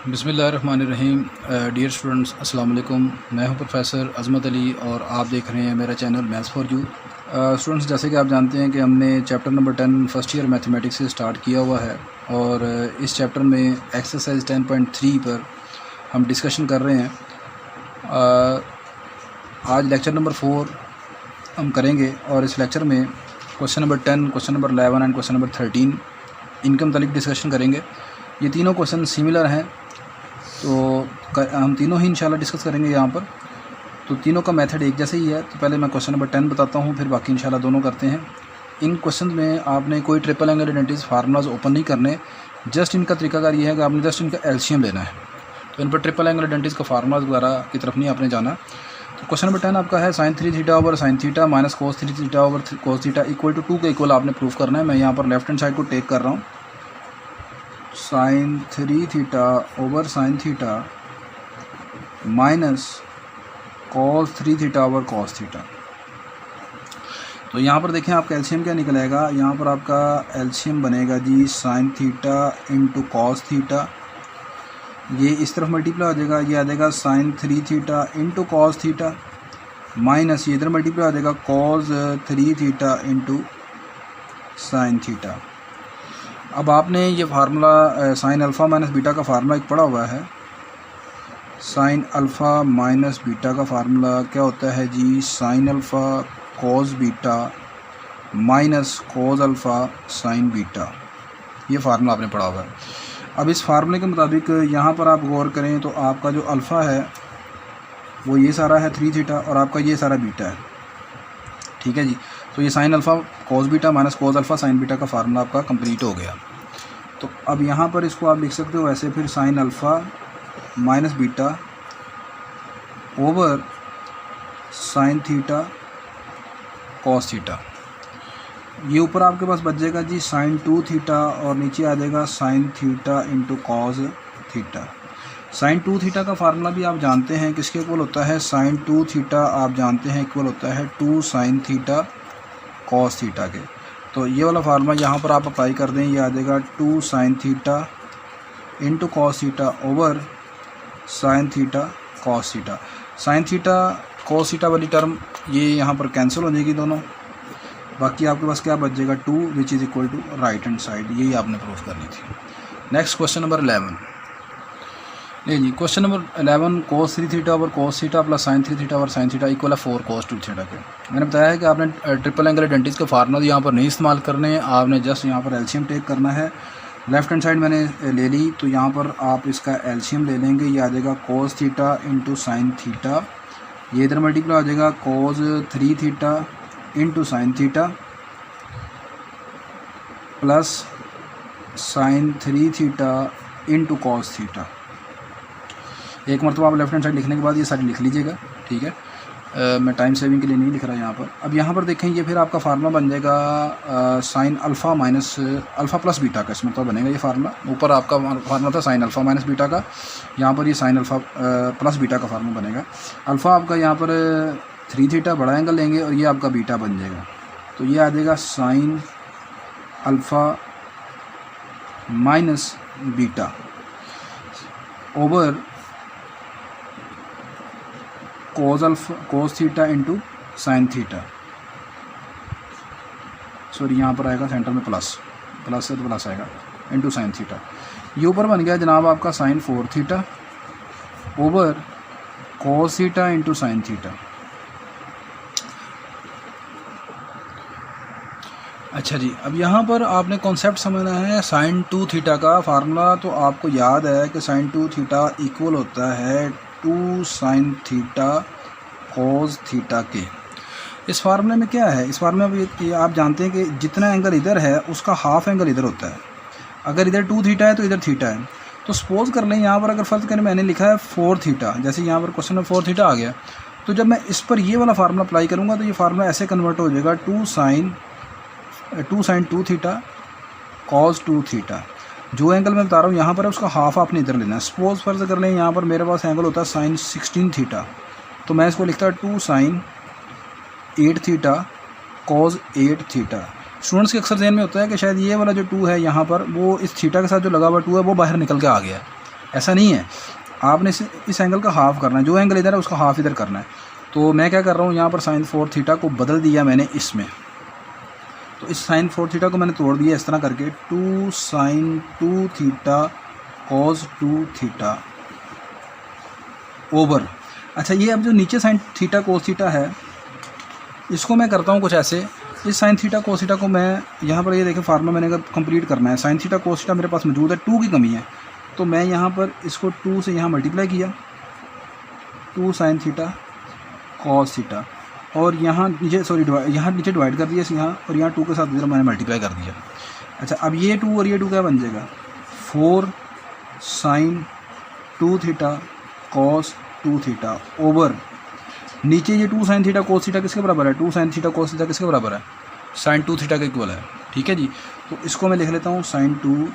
बिस्मिल्लाहिर्रहमानिर्रहीम। Dear students, अस्सलाम वालेकुम। मैं हूं प्रोफेसर अज़मत अली और आप देख रहे हैं मेरा channel maths for you. Students, जैसे कि आप जानते हैं कि हमने chapter number 10 first year mathematics से स्टार्ट किया हुआ है और इस चैप्टर में एक्सरसाइज 10.3 पर हम डिस्कशन कर रहे हैं। आज लेक्चर नंबर 4 हम करेंगे और इस लेक्चर में question number 10, question number 11 and question number 13 इनके मुतालिक डिस्कशन करेंगे। ये तीनों क्वेश्चन सिमिलर हैं तो हम तीनों ही इंशाल्लाह डिस्कस करेंगे यहाँ पर। तो तीनों का मेथड एक जैसे ही है। तो पहले मैं क्वेश्चन नंबर 10 बताता हूँ, फिर बाकी इंशाल्लाह दोनों करते हैं। इन क्वेश्चन में आपने कोई triple angle identities formulas open नहीं करने, जस्ट इनका तरीकाकार ये है कि आपने जस्ट इनका एलसीएम लेना है। तो इन पर ट्रिपल एंगल आइडेंटिटीज का फार्मूलाज वगैरह की तरफ नहीं आपने जाना। तो क्वेश्चन नंबर 10 आपका है sin 3 theta over sin theta minus cos 3 theta over cos theta equal to 2 के इक्वल आपने प्रूफ करना है। मैं यहाँ पर लेफ्ट हैंड साइड को टेक कर रहा हूँ। sin 3 theta over sin theta minus cos 3 theta over cos theta. तो यहाँ पर देखें आपका एलसीएम क्या निकलेगा। यहाँ पर आपका एलसीएम बनेगा जी sin theta into cos theta. ये इस तरफ मल्टीप्लाई हो जाएगा, ये आ जाएगा sin 3 theta into cos theta minus ये इधर मल्टीप्लाई हो जाएगा cos 3 theta into sin theta. अब आपने ये formula sine alpha minus beta का फार्मूला एक पढ़ा हुआ है। साइन अल्फ़ा माइनस बीटा का फार्मूला क्या होता है जी, sine alpha cos beta minus cos alpha sine beta. ये फार्मूला आपने पढ़ा हुआ है। अब इस फार्मूले के मुताबिक यहाँ पर आप गौर करें तो आपका जो अल्फ़ा है वो ये सारा है 3 थीटा और आपका ये सारा बीटा है। ठीक है जी। तो ये sign alpha cos beta minus cos alpha sine beta का फार्मूला आपका कंप्लीट हो गया। तो अब यहाँ पर इसको आप लिख सकते हो ऐसे, फिर sign alpha minus beta over sine theta cos theta. ये ऊपर आपके पास बच जाएगा जी साइन 2 थीटा और नीचे आ जाएगा sine theta into cos theta. Sine 2 theta का फार्मूला भी आप जानते हैं किसके इक्वल होता है, साइन 2 थीटा आप जानते हैं इक्वल होता है 2 साइन थीटा कॉस थीटा के। तो ये वाला फार्मूला यहाँ पर आप अप्लाई कर दें, ये आ जाएगा 2 sign theta into cos theta over sine theta cos theta. Sine theta cos theta वाली टर्म ये यहाँ पर कैंसिल हो जाएगी दोनों। बाकी आपके पास क्या बच जाएगा 2 which is equal to right hand side. यही आपने प्रूफ करनी थी। Next question number 11। नहीं जी, question number 11 cos 3 theta over cos theta plus sin 3 theta over sin theta equal है 4 cos 2 थीटा के। मैंने बताया है कि आपने ट्रिपल एंगल आइडेंटिटीज के फार्मूला यहाँ पर नहीं इस्तेमाल करने हैं, आपने जस्ट यहाँ पर एलसीएम टेक करना है। लेफ्ट हैंड साइड मैंने ले ली तो यहाँ पर आप इसका एलसीएम ले लेंगे, ये आ जाएगा cos theta into sine theta. ये इधर मल्टीप्लाई हो जाएगा cos 3 theta into sine theta plus sign 3 theta into cos theta. एक मरतबा आप लेफ्ट हैंड साइड लिखने के बाद ये सारी लिख लीजिएगा। ठीक है, मैं टाइम सेविंग के लिए नहीं लिख रहा यहाँ पर। अब यहाँ पर देखें ये फिर आपका फार्मूला बन जाएगा sign alpha minus alpha plus beta का, इसमें तो बनेगा ये फार्मूला। ऊपर आपका फार्मूला था साइन अल्फ़ा माइनस बीटा का, यहाँ पर ये साइन अल्फ़ा प्लस बीटा का फार्मूला बनेगा। अल्फ़ा आपका यहाँ पर 3 थीटा बड़ा एंगल लेंगे और ये आपका बीटा बन जाएगा। तो ये आ जाएगा sign alpha minus beta over cos theta into sine theta. Sorry, यहाँ पर आएगा सेंटर में प्लस से तो प्लस आएगा इंटू साइन थीटा। ये ऊपर बन गया जनाब आपका sine 4 theta over cos theta into sine theta. अच्छा जी, अब यहाँ पर आपने कॉन्सेप्ट समझना है साइन 2 थीटा का फार्मूला। तो आपको याद है कि साइन 2 थीटा इक्वल होता है 2 साइन थीटा कॉस थीटा के। इस फार्मूले में क्या है, इस फार्मूले में ये आप जानते हैं कि जितना एंगल इधर है उसका हाफ एंगल इधर होता है। अगर इधर 2 थीटा है तो इधर थीटा है। तो सपोज कर लें यहाँ पर अगर फ़र्ज़ करें मैंने लिखा है 4 थीटा, जैसे यहाँ पर क्वेश्चन में 4 थीटा आ गया, तो जब मैं इस पर ये वाला फार्मूला अप्लाई करूँगा तो ये फार्मूला ऐसे कन्वर्ट हो जाएगा 2 साइन 2 थीटा कॉस 2 थीटा। जो एंगल मैं बता रहा हूँ यहाँ पर है उसका हाफ आपने इधर लेना है। सपोज फर्ज कर लें यहाँ पर मेरे पास एंगल होता है साइन 16 थीटा, तो मैं इसको लिखता 2 sine 8 theta cos 8 theta. Students के अक्सर जहन में होता है कि शायद ये वाला जो 2 है यहाँ पर वो इस थीटा के साथ जो लगा हुआ 2 है वो बाहर निकल के आ गया है। ऐसा नहीं है, आपने इस एंगल का हाफ करना है, जो एंगल इधर है उसका हाफ इधर करना है। तो मैं क्या कर रहा हूँ, यहाँ पर साइन 4 थीटा को बदल दिया मैंने इसमें, तो इस साइन 4 थीटा को मैंने तोड़ दिया इस तरह करके, 2 sine 2 theta cos 2 theta over. अच्छा, ये अब जो नीचे साइन थीटा कोस थीटा है, इसको मैं करता हूँ कुछ ऐसे, इस साइन थीटा कोस थीटा को मैं यहाँ पर, ये देखें फार्मूला मैंने अगर कंप्लीट करना है, साइन थीटा कोस थीटा मेरे पास मौजूद है, 2 की कमी है, तो मैं यहाँ पर इसको 2 से यहाँ मल्टीप्लाई किया, 2 साइन थीटा कॉस थीटा, और यहाँ नीचे यहाँ नीचे डिवाइड कर दिया यहाँ, और यहाँ 2 के साथ इधर मैंने मल्टीप्लाई कर दिया। अच्छा, अब ये 2 और ये 2 क्या बन जाएगा, 4 sine 2 theta cos 2 theta over, नीचे ये 2 साइन थीटा कोस थीटा किसके बराबर है, 2 साइन थीटा कोस थीटा किसके बराबर है, साइन 2 थीटा के इक्वल है। ठीक है जी, तो इसको मैं लिख लेता हूँ साइन 2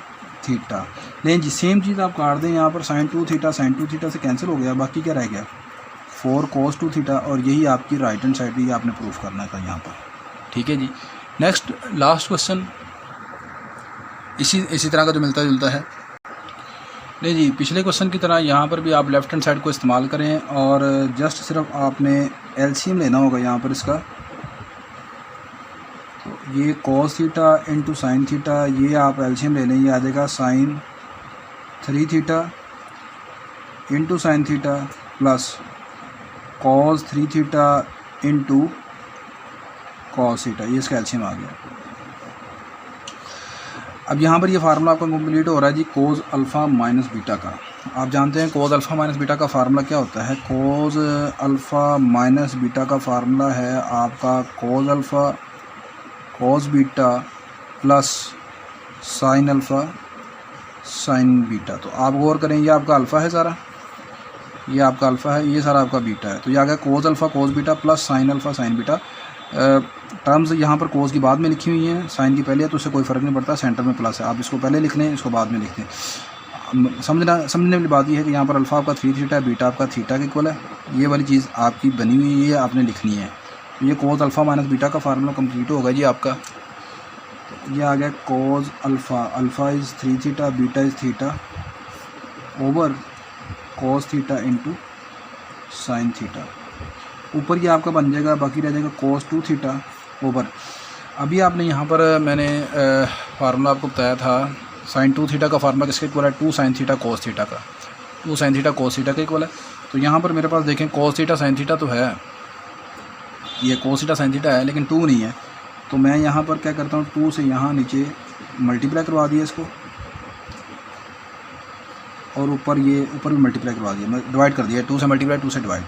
थीटा। लेकिन जी सेम चीज़ आप काट दें, यहाँ पर साइन 2 थीटा साइन 2 थीटा से कैंसिल हो गया, बाकी क्या रह गया 4 कोस 2 थीटा, और यही आपकी राइट हैंड साइड भी आपने प्रूफ करना था यहाँ पर। ठीक है जी, नेक्स्ट लास्ट क्वेश्चन इसी तरह का जो मिलता जुलता है। नहीं जी, पिछले क्वेश्चन की तरह यहाँ पर भी आप लेफ़्ट हैंड साइड को इस्तेमाल करें, और जस्ट सिर्फ आपने एलसीएम लेना होगा यहाँ पर इसका। तो ये cos theta into sine theta, ये आप एलसीएम ले लें, ये आ जाएगा sine 3 theta into sine theta plus cos 3 theta into cos theta, ये इसका एलसीएम आ गया। अब यहाँ पर ये फार्मूला आपका कंप्लीट हो रहा है जी, कोज अल्फ़ा माइनस बीटा का। आप जानते हैं कोज अल्फ़ा माइनस बीटा का फार्मूला क्या होता है। कोज अल्फ़ा माइनस बीटा का फार्मूला है आपका cos alpha cos beta plus sine alpha sine beta. तो आप गौर करें, ये आपका अल्फ़ा है सारा, ये आपका अल्फ़ा है, ये सारा आपका बीटा है। तो ये आ गया cos alpha cos beta plus sine alpha sine beta. Terms यहाँ पर कोस की बाद में लिखी हुई हैं, साइन की पहले है, तो उससे कोई फ़र्क नहीं पड़ता, सेंटर में प्लस है, आप इसको पहले लिख लें, इसको बाद में लिख लें। समझने वाली बात यह है कि यहाँ पर अल्फ़ा आपका 3 थीटा है, बीटा आपका थीटा के इक्वल है, ये वाली चीज़ आपकी बनी हुई है, आपने लिखनी है। तो ये कोस अल्फ़ा माइनस बीटा का फार्मूला कंप्लीट होगा जी आपका। ये आ गया cos alpha, alpha is 3 theta, beta is theta over cos theta into sine theta. ऊपर ये आपका बन जाएगा, बाकी रह जाएगा कोस 2 थीटा ओवर। अभी आपने यहाँ पर मैंने फार्मूला आपको बताया था, साइन 2 थीटा का फार्मूला किसके इक्वल है, 2 साइन थीटा कोस थीटा का, 2 साइन थीटा कोस थीटा के इक्वल है। तो यहाँ पर मेरे पास देखें कोस थीटा साइन थीटा तो है, ये कोस थीटा साइन थीटा है, लेकिन 2 नहीं है। तो मैं यहाँ पर क्या करता हूँ, 2 से यहाँ नीचे मल्टीप्लाई करवा दिया इसको, और ऊपर भी मल्टीप्लाई करवा दिया, मैं डिवाइड कर दिया, 2 से मल्टीप्लाई 2 से डिवाइड।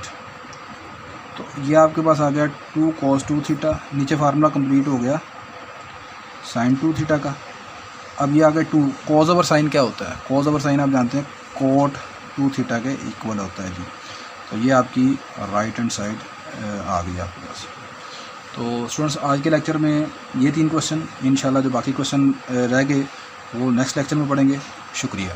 तो ये आपके पास आ गया 2 cos 2 थीटा, नीचे फार्मूला कंप्लीट हो गया साइन 2 थीटा का। अब ये आ गया 2 कॉस ओवर साइन क्या होता है, कॉस ओवर साइन आप जानते हैं कोट 2 थीटा के इक्वल होता है जी। तो ये आपकी राइट हैंड साइड आ गई आपके पास। तो स्टूडेंट्स आज के लेक्चर में ये 3 क्वेश्चन, इंशाल्लाह जो बाकी क्वेश्चन रह गए वो नेक्स्ट लेक्चर में पढ़ेंगे। शुक्रिया।